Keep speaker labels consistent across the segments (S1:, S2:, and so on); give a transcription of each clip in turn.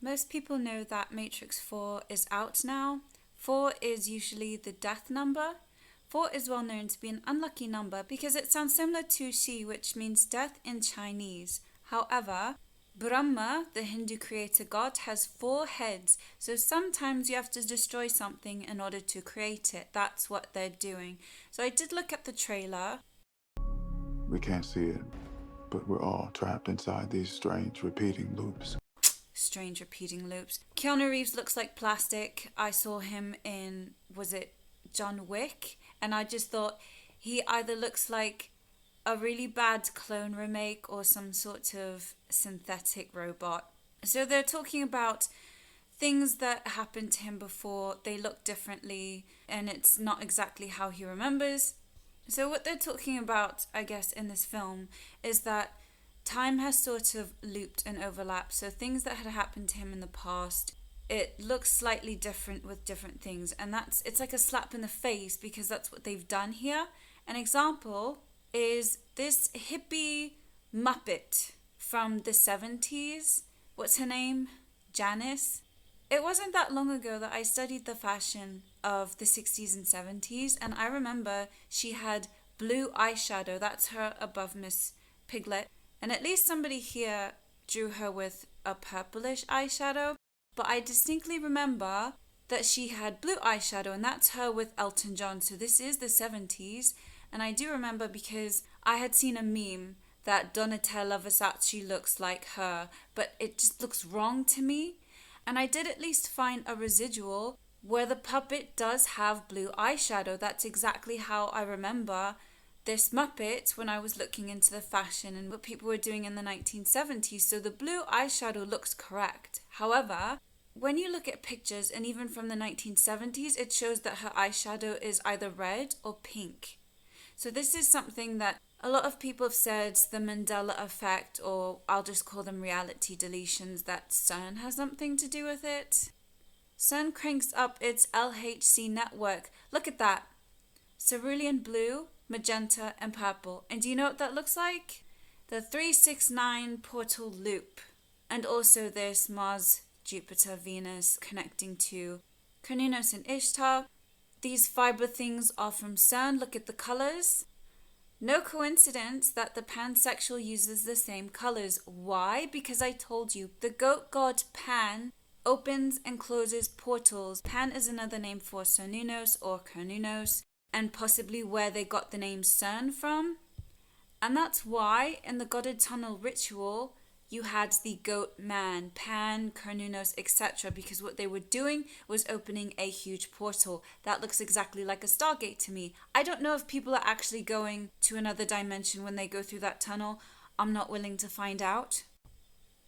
S1: Most people know that Matrix 4 is out now. 4 is usually the death number. 4 is well known to be an unlucky number because it sounds similar to Shi, which means death in Chinese. However, Brahma, the Hindu creator god, has 4 heads, so sometimes you have to destroy something in order to create it. That's what they're doing. So I did look at the trailer.
S2: We can't see it, but we're all trapped inside these strange repeating loops.
S1: Strange repeating loops. Keanu Reeves looks like plastic. I saw him in, was it John Wick? And I just thought he either looks like a really bad clone remake or some sort of synthetic robot. So they're talking about things that happened to him before. They look differently and it's not exactly how he remembers. So what they're talking about, I guess, in this film is that time has sort of looped and overlapped. So things that had happened to him in the past, it looks slightly different with different things. And it's like a slap in the face because that's what they've done here. An example is this hippie Muppet from the 70s. What's her name? Janice. It wasn't that long ago that I studied the fashion of the 60s and 70s, and I remember she had blue eyeshadow. That's her above Miss Piglet. And at least somebody here drew her with a purplish eyeshadow. But I distinctly remember that she had blue eyeshadow, and that's her with Elton John. So this is the 70s. And I do remember because I had seen a meme that Donatella Versace looks like her, but it just looks wrong to me. And I did at least find a residual where the puppet does have blue eyeshadow. That's exactly how I remember this Muppet when I was looking into the fashion and what people were doing in the 1970s. So the blue eyeshadow looks correct. However, when you look at pictures, and even from the 1970s, it shows that her eyeshadow is either red or pink. So this is something that a lot of people have said, the Mandela effect, or I'll just call them reality deletions, that CERN has something to do with it. CERN cranks up its LHC network. Look at that. Cerulean blue, magenta, and purple. And do you know what that looks like? The 369 portal loop. And also this Mars, Jupiter, Venus connecting to Cernunnos and Ishtar. These fiber things are from CERN. Look at the colors. No coincidence that the pansexual uses the same colors. Why? Because I told you, the goat god Pan opens and closes portals. Pan is another name for Cernunnos or Cernunnos, and possibly where they got the name CERN from. And that's why in the Goddard Tunnel ritual, you had the goat man, Pan, Cernunnos, etc. because what they were doing was opening a huge portal. That looks exactly like a Stargate to me. I don't know if people are actually going to another dimension when they go through that tunnel. I'm not willing to find out.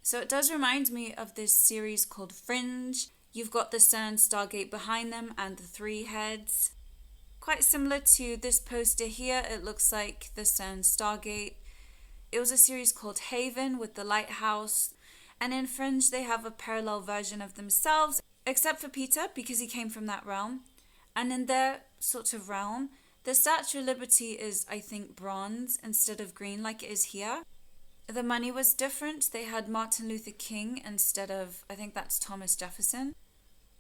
S1: So it does remind me of this series called Fringe. You've got the CERN Stargate behind them and the 3 heads. Quite similar to this poster here, it looks like the CERN Stargate. It was a series called Haven with the lighthouse. And in Fringe, they have a parallel version of themselves, except for Peter, because he came from that realm. And in their sort of realm, the Statue of Liberty is, I think, bronze instead of green like it is here. The money was different. They had Martin Luther King instead of, I think that's Thomas Jefferson.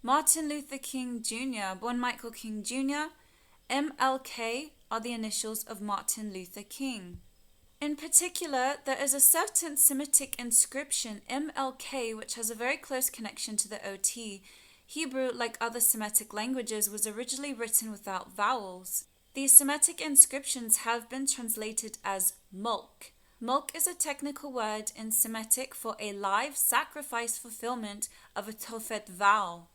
S1: Martin Luther King Jr., born Michael King Jr., MLK are the initials of Martin Luther King. In particular, there is a certain Semitic inscription, MLK, which has a very close connection to the OT. Hebrew, like other Semitic languages, was originally written without vowels. These Semitic inscriptions have been translated as mulk. Mulk is a technical word in Semitic for a live sacrifice fulfillment of a Tophet vow.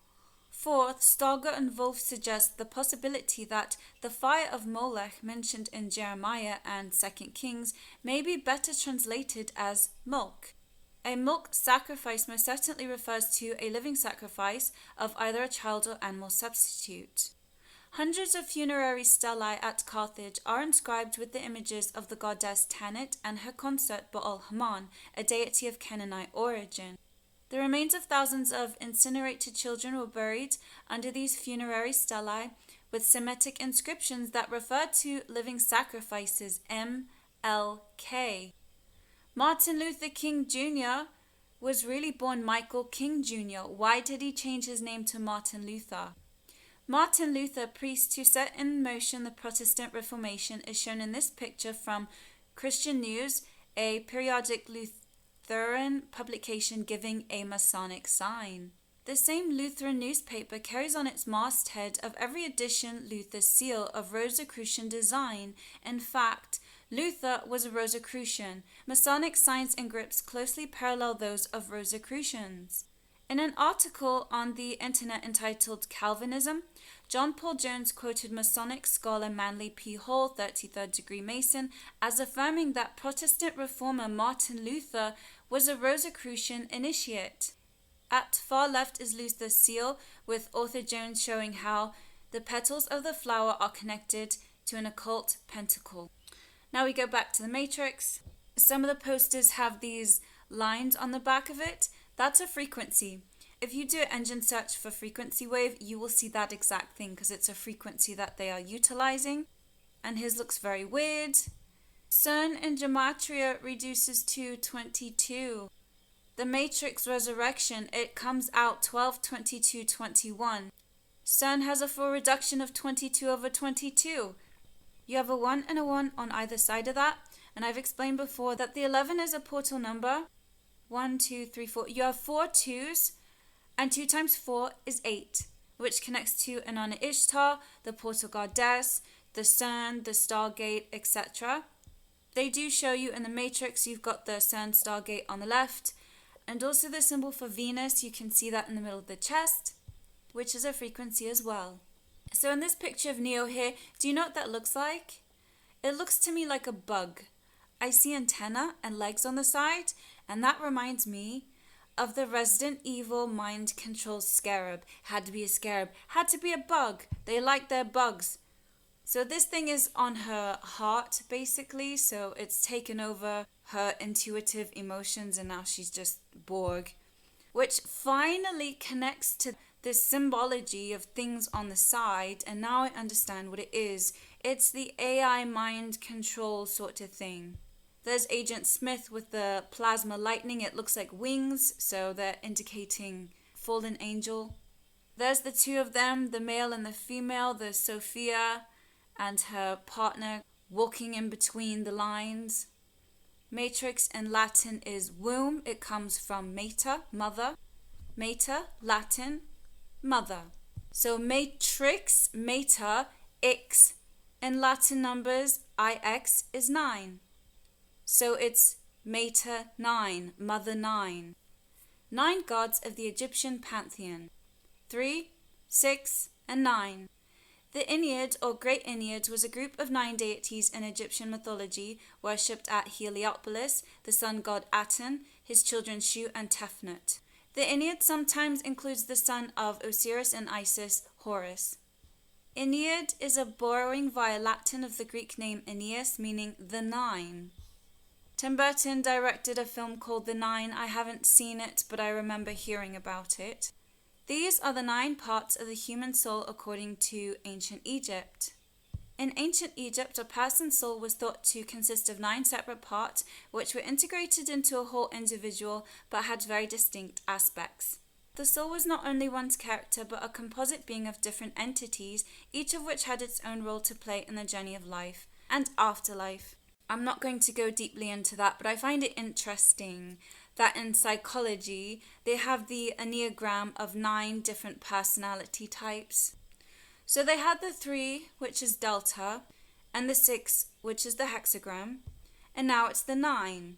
S1: Fourth, Starger and Wolf suggest the possibility that the fire of Molech mentioned in Jeremiah and 2 Kings may be better translated as mulk. A mulk sacrifice most certainly refers to a living sacrifice of either a child or animal substitute. Hundreds of funerary stelae at Carthage are inscribed with the images of the goddess Tanit and her consort Baal-Haman, a deity of Canaanite origin. The remains of thousands of incinerated children were buried under these funerary stelae with Semitic inscriptions that refer to living sacrifices, MLK. Martin Luther King Jr. was really born Michael King Jr. Why did he change his name to Martin Luther? Martin Luther, priest who set in motion the Protestant Reformation, is shown in this picture from Christian News, a periodic Lutheran publication giving a Masonic sign. The same Lutheran newspaper carries on its masthead of every edition Luther's seal of Rosicrucian design. In fact, Luther was a Rosicrucian. Masonic signs and grips closely parallel those of Rosicrucians. In an article on the internet entitled Calvinism, John Paul Jones quoted Masonic scholar Manly P. Hall, 33rd degree Mason, as affirming that Protestant reformer Martin Luther was a Rosicrucian initiate. At far left is Luther's seal, with author Jones showing how the petals of the flower are connected to an occult pentacle. Now we go back to the Matrix. Some of the posters have these lines on the back of it. That's a frequency. If you do an engine search for frequency wave, you will see that exact thing because it's a frequency that they are utilizing. And his looks very weird. CERN in gematria reduces to 22. The Matrix Resurrection, it comes out 12/22/21. CERN has a full reduction of 22/22. You have a 1 and a 1 on either side of that. And I've explained before that the 11 is a portal number. 1, 2, 3, 4. You have 4 2s, and 2 times 4 is 8, which connects to Inanna Ishtar, the portal goddess, the CERN, the Stargate, etc. They do show you in the Matrix, you've got the CERN Stargate on the left, and also the symbol for Venus, you can see that in the middle of the chest, which is a frequency as well. So in this picture of Neo here, do you know what that looks like? It looks to me like a bug. I see antenna and legs on the side, and that reminds me of the Resident Evil mind control scarab. Had to be a scarab, had to be a bug. They like their bugs. So this thing is on her heart, basically, so it's taken over her intuitive emotions, and now she's just Borg, which finally connects to this symbology of things on the side, and now I understand what it is. It's the AI mind control sort of thing. There's Agent Smith with the plasma lightning. It looks like wings, so they're indicating fallen angel. There's the two of them, the male and the female. There's Sophia and her partner walking in between the lines. Matrix in Latin is womb. It comes from mater, mother. Mater, Latin, mother. So matrix, mater, X. In Latin numbers, IX is 9. So it's Mater 9, Mother 9. 9 gods of the Egyptian pantheon. 3, 6, and 9. The Ennead or Great Ennead was a group of 9 deities in Egyptian mythology worshipped at Heliopolis, the sun god Aten, his children Shu and Tefnut. The Ennead sometimes includes the son of Osiris and Isis, Horus. Ennead is a borrowing via Latin of the Greek name Aeneas, meaning the 9. Tim Burton directed a film called The Nine. I haven't seen it, but I remember hearing about it. These are the 9 parts of the human soul according to ancient Egypt. In ancient Egypt, a person's soul was thought to consist of 9 separate parts, which were integrated into a whole individual, but had very distinct aspects. The soul was not only one's character, but a composite being of different entities, each of which had its own role to play in the journey of life and afterlife. I'm not going to go deeply into that, but I find it interesting that in psychology, they have the Enneagram of 9 different personality types. So they had the 3, which is Delta, and the 6, which is the hexagram, and now it's the 9.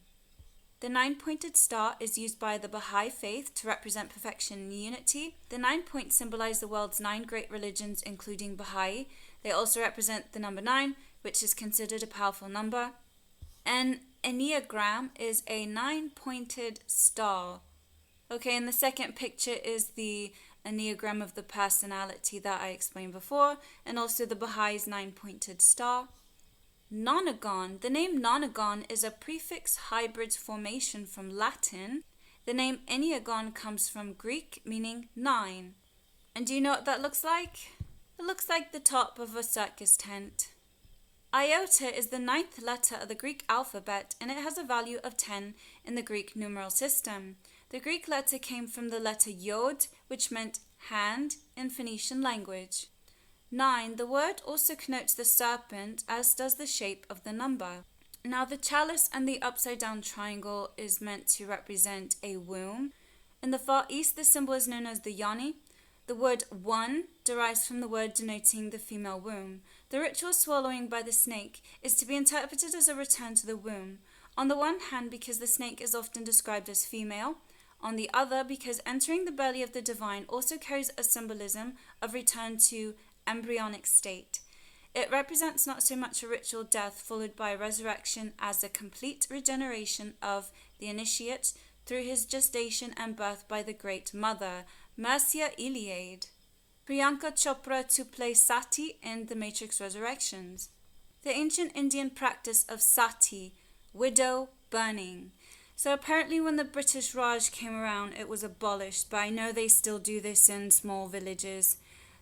S1: The 9-pointed star is used by the Baha'i faith to represent perfection and unity. The 9 points symbolize the world's 9 great religions, including Baha'i. They also represent the number 9, which is considered a powerful number. An Enneagram is a 9-pointed star. Okay, and the second picture is the Enneagram of the personality that I explained before, and also the Bahai's 9-pointed star. Nonagon. The name Nonagon is a prefix hybrid formation from Latin. The name Enneagon comes from Greek, meaning 9. And do you know what that looks like? It looks like the top of a circus tent. Iota is the 9th letter of the Greek alphabet, and it has a value of 10 in the Greek numeral system. The Greek letter came from the letter yod, which meant hand in Phoenician language. 9. The word also connotes the serpent, as does the shape of the number. Now the chalice and the upside down triangle is meant to represent a womb. In the Far East, the symbol is known as the yoni. The word one derives from the word denoting the female womb. The ritual swallowing by the snake is to be interpreted as a return to the womb. On the one hand, because the snake is often described as female. On the other, because entering the belly of the divine also carries a symbolism of return to embryonic state. It represents not so much a ritual death followed by a resurrection as a complete regeneration of the initiate through his gestation and birth by the Great Mother, Mircea Eliade. Priyanka Chopra to play Sati in The Matrix Resurrections. The ancient Indian practice of Sati, widow burning. So apparently when the British Raj came around, it was abolished, but I know they still do this in small villages.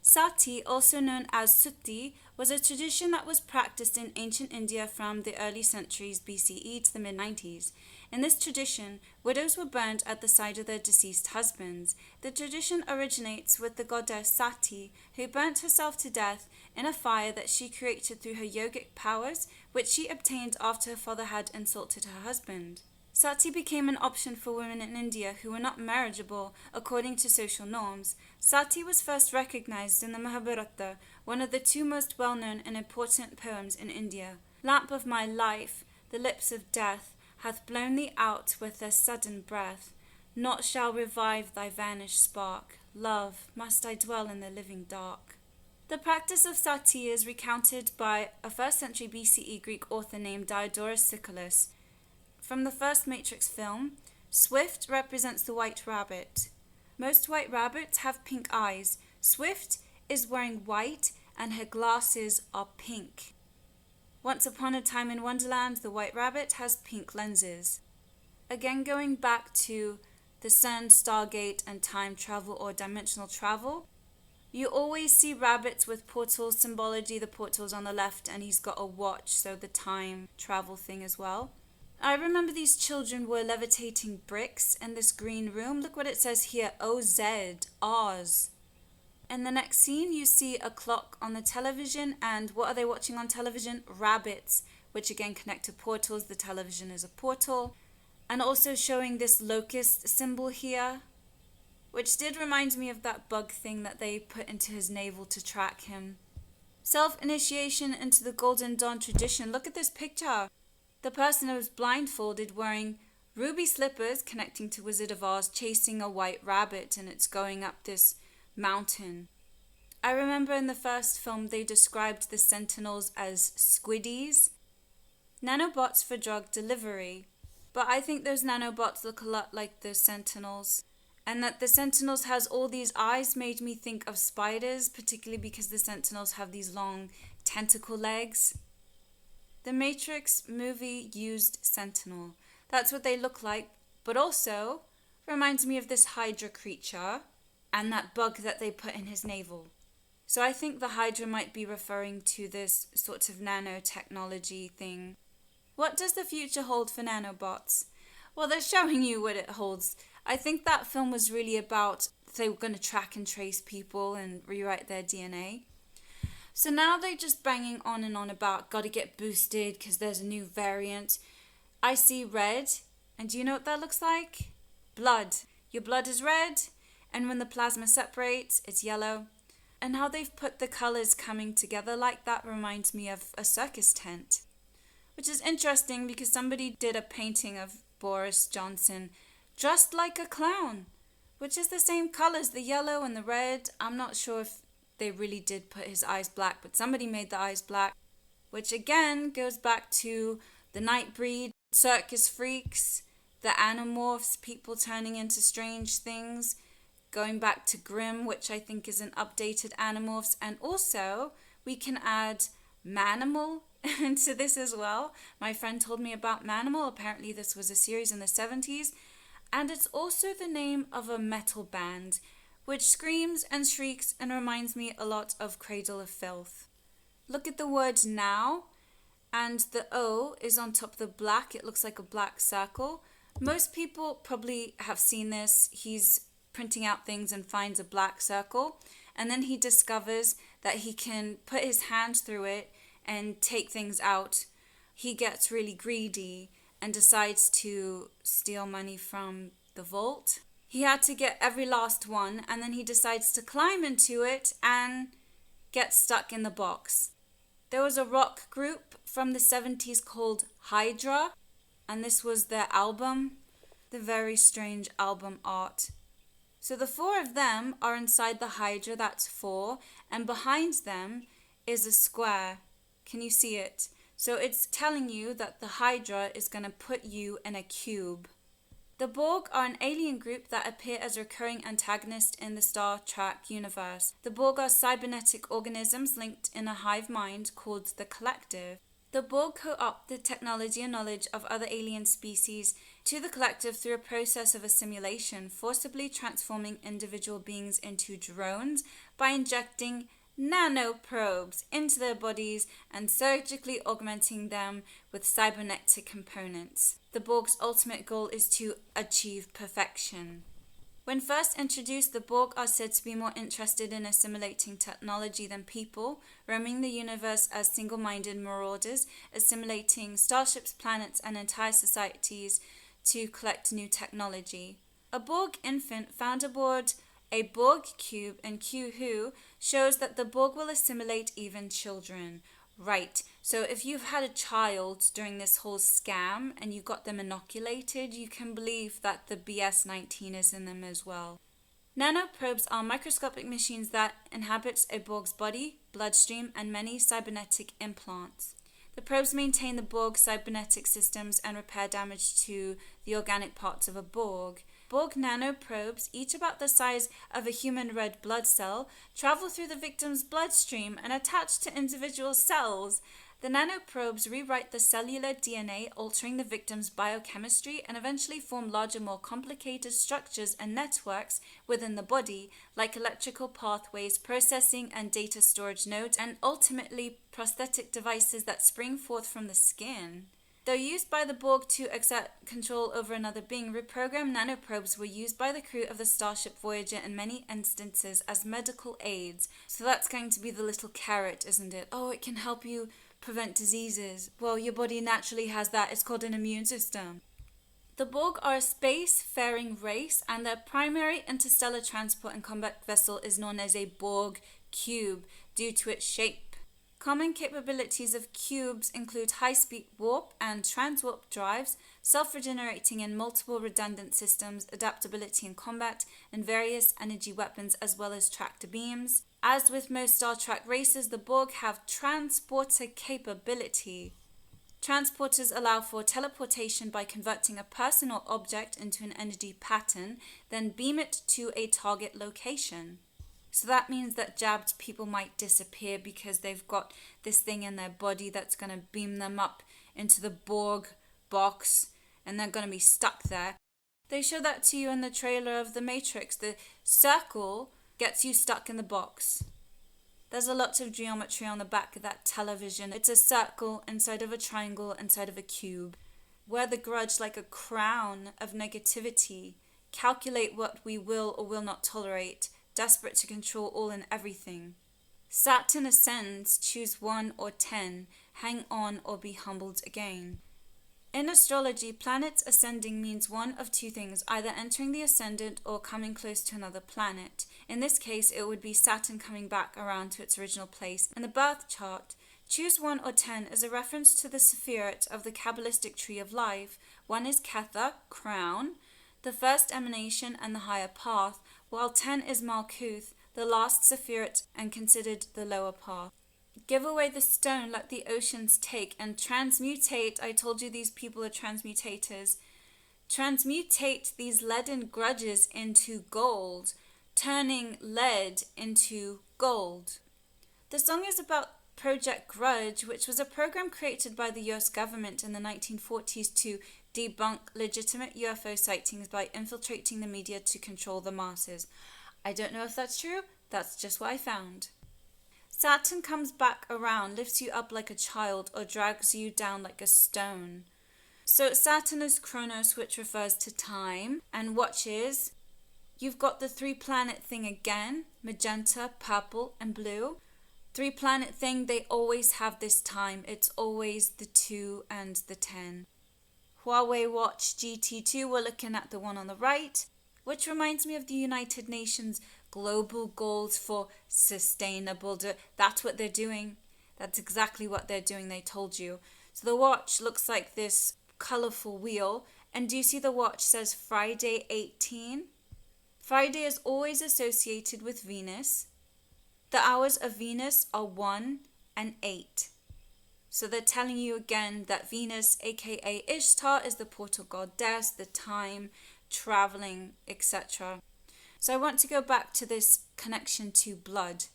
S1: Sati, also known as Sutti, was a tradition that was practiced in ancient India from the early centuries BCE to the mid-90s. In this tradition, widows were burned at the side of their deceased husbands. The tradition originates with the goddess Sati, who burnt herself to death in a fire that she created through her yogic powers, which she obtained after her father had insulted her husband. Sati became an option for women in India who were not marriageable according to social norms. Sati was first recognized in the Mahabharata, one of the two most well-known and important poems in India. Lamp of my life, the lips of death, hath blown thee out with their sudden breath. Naught shall revive thy vanished spark. Love, must I dwell in the living dark. The practice of Sati is recounted by a 1st century BCE Greek author named Diodorus Siculus. From the first Matrix film, Swift represents the white rabbit. Most white rabbits have pink eyes. Swift is wearing white and her glasses are pink. Once upon a time in Wonderland, the white rabbit has pink lenses. Again, going back to the CERN, Stargate, and time travel or dimensional travel, you always see rabbits with portal symbology. The portal's on the left and he's got a watch, so the time travel thing as well. I remember these children were levitating bricks in this green room. Look what it says here, OZ, Oz. In the next scene, you see a clock on the television, and what are they watching on television? Rabbits, which again connect to portals. The television is a portal. And also showing this locust symbol here, which did remind me of that bug thing that they put into his navel to track him. Self-initiation into the Golden Dawn tradition. Look at this picture. The person was blindfolded, wearing ruby slippers connecting to Wizard of Oz, chasing a white rabbit, and it's going up this mountain. I remember in the first film they described the Sentinels as squiddies, nanobots for drug delivery. But I think those nanobots look a lot like the Sentinels. And that the Sentinels has all these eyes made me think of spiders, particularly because the Sentinels have these long tentacle legs. The Matrix movie used Sentinel. That's what they look like, but also reminds me of this Hydra creature and that bug that they put in his navel. So I think the Hydra might be referring to this sort of nanotechnology thing. What does the future hold for nanobots? Well, they're showing you what it holds. I think that film was really about they were going to track and trace people and rewrite their DNA. So now they're just banging on and on about gotta get boosted because there's a new variant. I see red, and do you know what that looks like? Blood. Your blood is red, and when the plasma separates, it's yellow. And how they've put the colours coming together like that reminds me of a circus tent. Which is interesting because somebody did a painting of Boris Johnson dressed like a clown, which is the same colours, the yellow and the red. I'm not sure if they really did put his eyes black, but somebody made the eyes black, which again goes back to the Nightbreed, circus freaks, the Animorphs, people turning into strange things, going back to Grimm, which I think is an updated Animorphs, and also we can add Manimal into this as well. My friend told me about Manimal. Apparently this was a series in the 70s, and it's also the name of a metal band which screams and shrieks and reminds me a lot of Cradle of Filth. Look at the word now, and the O is on top of the black. It looks like a black circle. Most people probably have seen this. He's printing out things and finds a black circle, and then he discovers that he can put his hands through it and take things out. He gets really greedy and decides to steal money from the vault. He had to get every last one, and then he decides to climb into it and get stuck in the box. There was a rock group from the 70s called Hydra, and this was their album, the very strange album art. So the four of them are inside the Hydra, that's four, and behind them is a square. Can you see it? So it's telling you that the Hydra is going to put you in a cube. The Borg are an alien group that appear as recurring antagonists in the Star Trek universe. The Borg are cybernetic organisms linked in a hive mind called the Collective. The Borg co-opt the technology and knowledge of other alien species to the Collective through a process of assimilation, forcibly transforming individual beings into drones by injecting nanoprobes into their bodies and surgically augmenting them with cybernetic components. The Borg's ultimate goal is to achieve perfection. When first introduced, the Borg are said to be more interested in assimilating technology than people, roaming the universe as single-minded marauders, assimilating starships, planets, and entire societies to collect new technology. A Borg infant found aboard a Borg cube in Q-Who shows that the Borg will assimilate even children. Right, so if you've had a child during this whole scam and you got them inoculated, you can believe that the BS-19 is in them as well. Nanoprobes are microscopic machines that inhabit a Borg's body, bloodstream, and many cybernetic implants. The probes maintain the Borg cybernetic systems and repair damage to the organic parts of a Borg. Borg nanoprobes, each about the size of a human red blood cell, travel through the victim's bloodstream and attach to individual cells. The nanoprobes rewrite the cellular DNA, altering the victim's biochemistry, and eventually form larger, more complicated structures and networks within the body, like electrical pathways, processing and data storage nodes, and ultimately prosthetic devices that spring forth from the skin. Though used by the Borg to exert control over another being, reprogrammed nanoprobes were used by the crew of the Starship Voyager in many instances as medical aids. So that's going to be the little carrot, isn't it? Oh, it can help you prevent diseases. Well, your body naturally has that. It's called an immune system. The Borg are a space-faring race, and their primary interstellar transport and combat vessel is known as a Borg cube due to its shape. Common capabilities of cubes include high-speed warp and transwarp drives, self-regenerating in multiple redundant systems, adaptability in combat, and various energy weapons, as well as tractor beams. As with most Star Trek races, the Borg have transporter capability. Transporters allow for teleportation by converting a person or object into an energy pattern, then beam it to a target location. So that means that jabbed people might disappear because they've got this thing in their body that's going to beam them up into the Borg box and they're going to be stuck there. They show that to you in the trailer of The Matrix. The circle gets you stuck in the box. There's a lot of geometry on the back of that television. It's a circle inside of a triangle inside of a cube. Wear the grudge like a crown of negativity. Calculate what we will or will not tolerate. Desperate to control all and everything. Saturn ascends, choose 1 or 10, hang on or be humbled again. In astrology, planets ascending means one of two things, either entering the ascendant or coming close to another planet. In this case, it would be Saturn coming back around to its original place. In the birth chart, choose 1 or 10 is a reference to the Sephirot of the Kabbalistic tree of life. 1 is Kether, crown, the first emanation and the higher path, while 10 is Malkuth, the last Sephirot and considered the lower path. Give away the stone, let the oceans take, and transmutate. I told you these people are transmutators. Transmutate these leaden grudges into gold, turning lead into gold. The song is about Project Grudge, which was a program created by the US government in the 1940s to debunk legitimate UFO sightings by infiltrating the media to control the masses. I don't know if that's true, that's just what I found. Saturn comes back around, lifts you up like a child, or drags you down like a stone. So Saturn is Chronos, which refers to time, and watches. You've got the 3-planet thing again, magenta, purple, and blue. 3-planet thing, they always have this time. It's always the 2 and the 10. Huawei Watch GT2, we're looking at the one on the right, which reminds me of the United Nations global goals for sustainable. That's what they're doing. That's exactly what they're doing. They told you. So the watch looks like this colorful wheel. And do you see the watch says Friday 18? Friday is always associated with Venus. The hours of Venus are 1 and 8. So they're telling you again that Venus, aka Ishtar, is the portal goddess, the time, traveling, etc. So I want to go back to this connection to blood,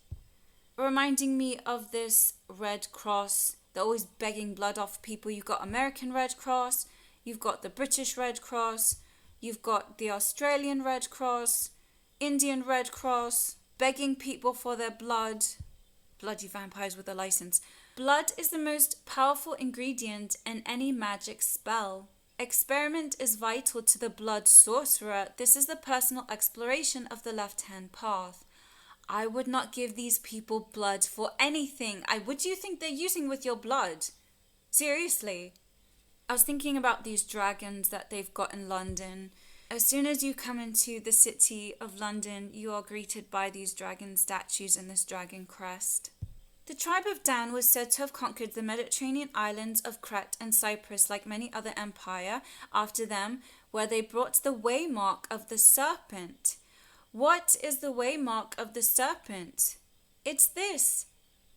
S1: reminding me of this Red Cross. They're always begging blood off people. You've got American Red Cross, you've got the British Red Cross, you've got the Australian Red Cross, Indian Red Cross, begging people for their blood. Bloody vampires with a license. Blood is the most powerful ingredient in any magic spell. Experiment is vital to the blood sorcerer. This is the personal exploration of the left-hand path. I would not give these people blood for anything. What do you think they're using with your blood? Seriously. I was thinking about these dragons that they've got in London. As soon as you come into the city of London, you are greeted by these dragon statues and this dragon crest. The tribe of Dan was said to have conquered the Mediterranean islands of Crete and Cyprus like many other empires after them, where they brought the waymark of the serpent. What is the waymark of the serpent? It's this.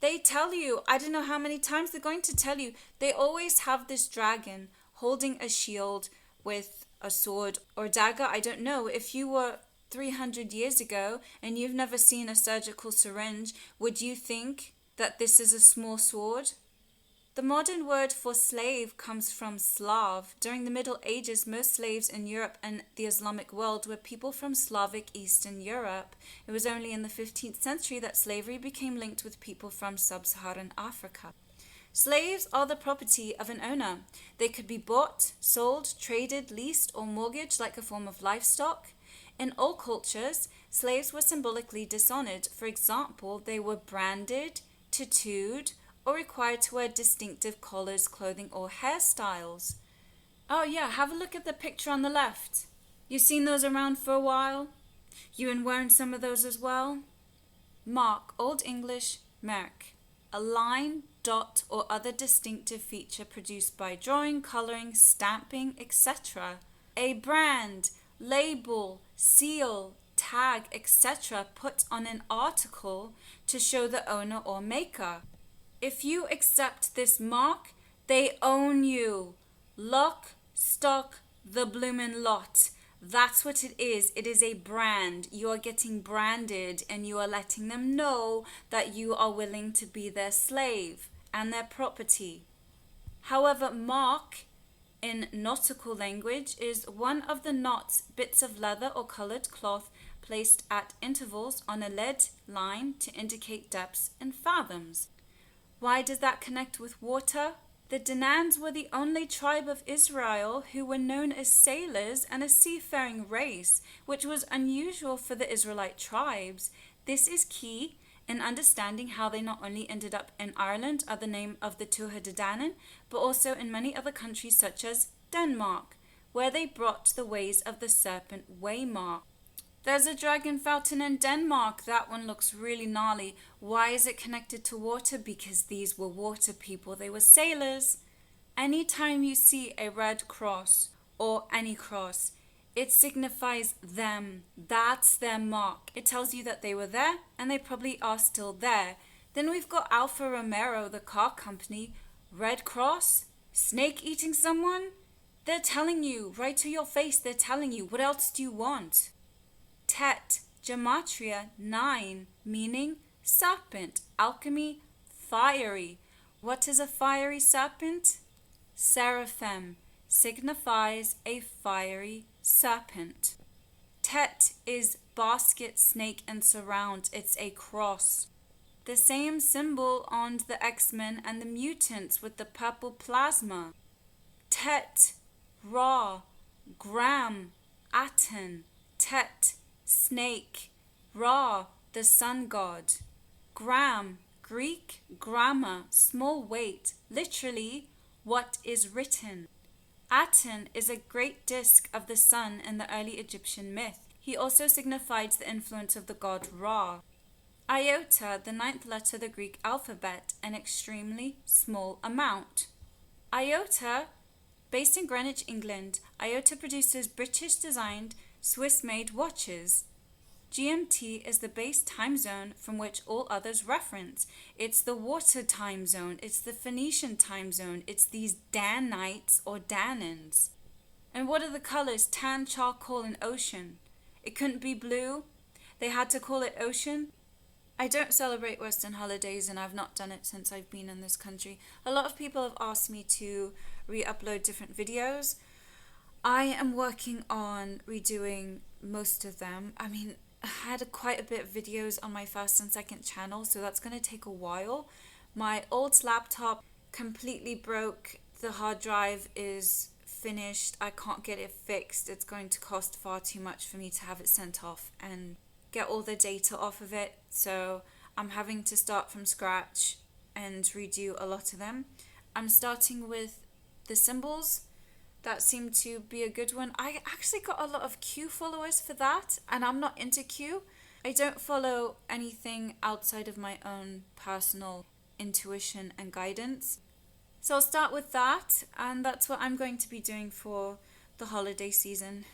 S1: They tell you, I don't know how many times they're going to tell you, they always have this dragon holding a shield with a sword or dagger. I don't know. If you were 300 years ago and you've never seen a surgical syringe, would you think that this is a small sword? The modern word for slave comes from Slav. During the Middle Ages, most slaves in Europe and the Islamic world were people from Slavic Eastern Europe. It was only in the 15th century that slavery became linked with people from sub-Saharan Africa. Slaves are the property of an owner. They could be bought, sold, traded, leased, or mortgaged like a form of livestock. In all cultures, slaves were symbolically dishonored. For example, they were branded, tattooed, or required to wear distinctive collars, clothing, or hairstyles. Oh yeah, have a look at the picture on the left. You've seen those around for a while? You been wearing some of those as well? Mark, Old English, merk. A line, dot, or other distinctive feature produced by drawing, colouring, stamping, etc. A brand, label, seal, tag, etc. put on an article to show the owner or maker. If you accept this mark, they own you. Lock, stock, the bloomin' lot. That's what it is. It is a brand. You are getting branded and you are letting them know that you are willing to be their slave and their property. However, mark in nautical language is one of the knots, bits of leather or coloured cloth placed at intervals on a lead line to indicate depths in fathoms. Why does that connect with water? The Danites were the only tribe of Israel who were known as sailors and a seafaring race, which was unusual for the Israelite tribes. This is key in understanding how they not only ended up in Ireland, the name of the Tuatha De Danann, but also in many other countries such as Denmark, where they brought the ways of the serpent waymark. There's a dragon fountain in Denmark. That one looks really gnarly. Why is it connected to water? Because these were water people. They were sailors. Anytime you see a red cross or any cross, it signifies them. That's their mark. It tells you that they were there and they probably are still there. Then we've got Alfa Romeo, the car company. Red cross? Snake eating someone? They're telling you, right to your face, they're telling you. What else do you want? Tet, gematria 9, meaning serpent, alchemy, fiery. What is a fiery serpent? Seraphim signifies a fiery serpent. Tet is basket, snake, and surround. It's a cross. The same symbol on the X-Men and the mutants with the purple plasma. Tet Ra, Gram, Aten, Tet, snake. Ra, the sun god. Gram, Greek, grammar, small weight, literally, what is written. Aten is a great disk of the sun in the early Egyptian myth. He also signified the influence of the god Ra. Iota, the ninth letter of the Greek alphabet, an extremely small amount. Iota, based in Greenwich, England, Iota produces British-designed, Swiss-made watches. GMT is the base time zone from which all others reference. It's the water time zone, it's the Phoenician time zone, it's these Danites or Danans. And what are the colors? Tan, charcoal, and ocean. It couldn't be blue. They had to call it ocean. I don't celebrate Western holidays, and I've not done it since I've been in this country. A lot of people have asked me to re-upload different videos. I am working on redoing most of them. I mean, I had quite a bit of videos on my first and second channel, so that's going to take a while. My old laptop completely broke. The hard drive is finished. I can't get it fixed. It's going to cost far too much for me to have it sent off and get all the data off of it. So I'm having to start from scratch and redo a lot of them. I'm starting with the symbols. That seemed to be a good one. I actually got a lot of Q followers for that, and I'm not into Q. I don't follow anything outside of my own personal intuition and guidance. So I'll start with that, and that's what I'm going to be doing for the holiday season.